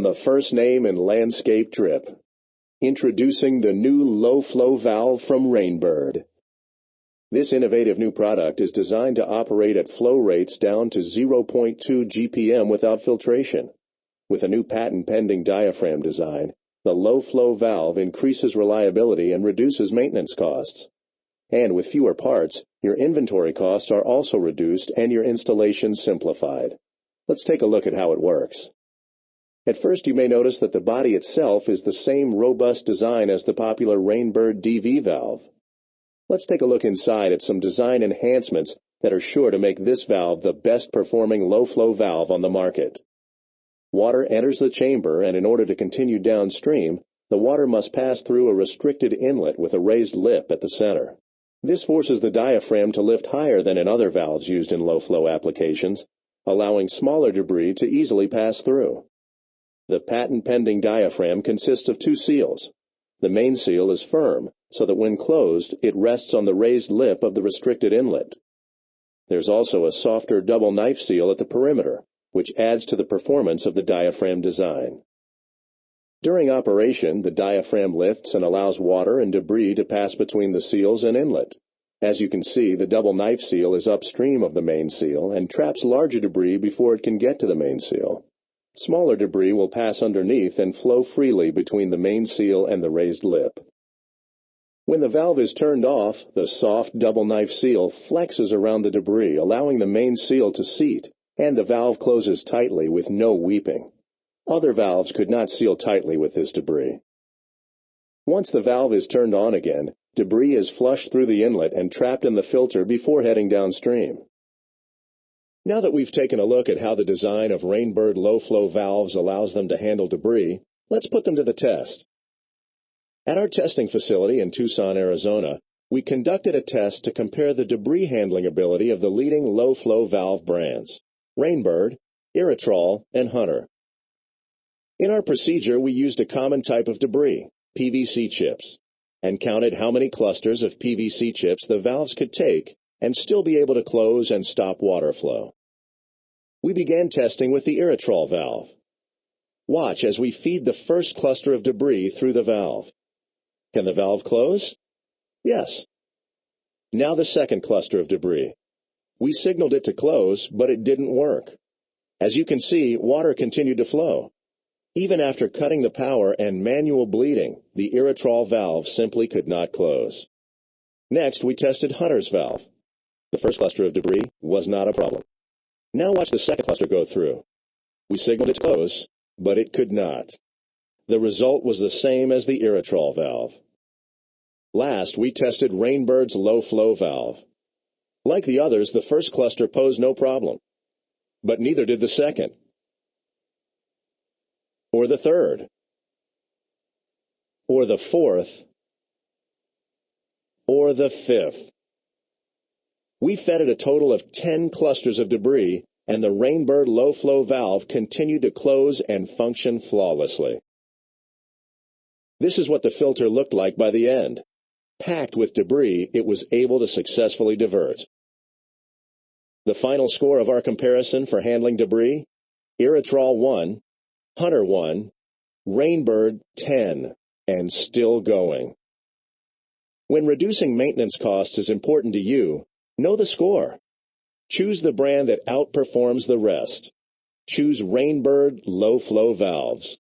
the first name and landscape drip. Introducing the new low-flow valve from Rainbird. This innovative new product is designed to operate at flow rates down to 0.2 GPM without filtration. With a new patent-pending diaphragm design, the low-flow valve increases reliability and reduces maintenance costs. And with fewer parts, your inventory costs are also reduced and your installation simplified. Let's take a look at how it works. At first, you may notice that the body itself is the same robust design as the popular Rainbird DV valve. Let's take a look inside at some design enhancements that are sure to make this valve the best-performing low-flow valve on the market. Water enters the chamber, and in order to continue downstream, the water must pass through a restricted inlet with a raised lip at the center. This forces the diaphragm to lift higher than in other valves used in low-flow applications, allowing smaller debris to easily pass through. The patent-pending diaphragm consists of two seals. The main seal is firm, so that when closed, it rests on the raised lip of the restricted inlet. There's also a softer double knife seal at the perimeter, which adds to the performance of the diaphragm design. During operation, the diaphragm lifts and allows water and debris to pass between the seals and inlet. As you can see, the double knife seal is upstream of the main seal and traps larger debris before it can get to the main seal. Smaller debris will pass underneath and flow freely between the main seal and the raised lip. When the valve is turned off, the soft double knife seal flexes around the debris, allowing the main seal to seat, and the valve closes tightly with no weeping. Other valves could not seal tightly with this debris. Once the valve is turned on again, debris is flushed through the inlet and trapped in the filter before heading downstream. Now that we've taken a look at how the design of Rainbird low-flow valves allows them to handle debris, let's put them to the test. At our testing facility in Tucson, Arizona, we conducted a test to compare the debris handling ability of the leading low-flow valve brands, Rainbird, Irritrol, and Hunter. In our procedure, we used a common type of debris, PVC chips, and counted how many clusters of PVC chips the valves could take and still be able to close and stop water flow. We began testing with the Irritrol valve. Watch as we feed the first cluster of debris through the valve. Can the valve close? Yes. Now the second cluster of debris. We signaled it to close, but it didn't work. As you can see, water continued to flow. Even after cutting the power and manual bleeding, the Irritrol valve simply could not close. Next, we tested Hunter's valve. The first cluster of debris was not a problem. Now watch the second cluster go through. We signaled it to close, but it could not. The result was the same as the Irritrol valve. Last, we tested Rainbird's low-flow valve. Like the others, the first cluster posed no problem, but neither did the second, or the third, or the fourth, or the fifth. We fed it a total of 10 clusters of debris, and the Rainbird low-flow valve continued to close and function flawlessly. This is what the filter looked like by the end. Packed with debris, it was able to successfully divert. The final score of our comparison for handling debris: Irritrol 1, Hunter 1, Rainbird 10, and still going. When reducing maintenance costs is important to you, know the score. Choose the brand that outperforms the rest. Choose Rainbird low-flow valves.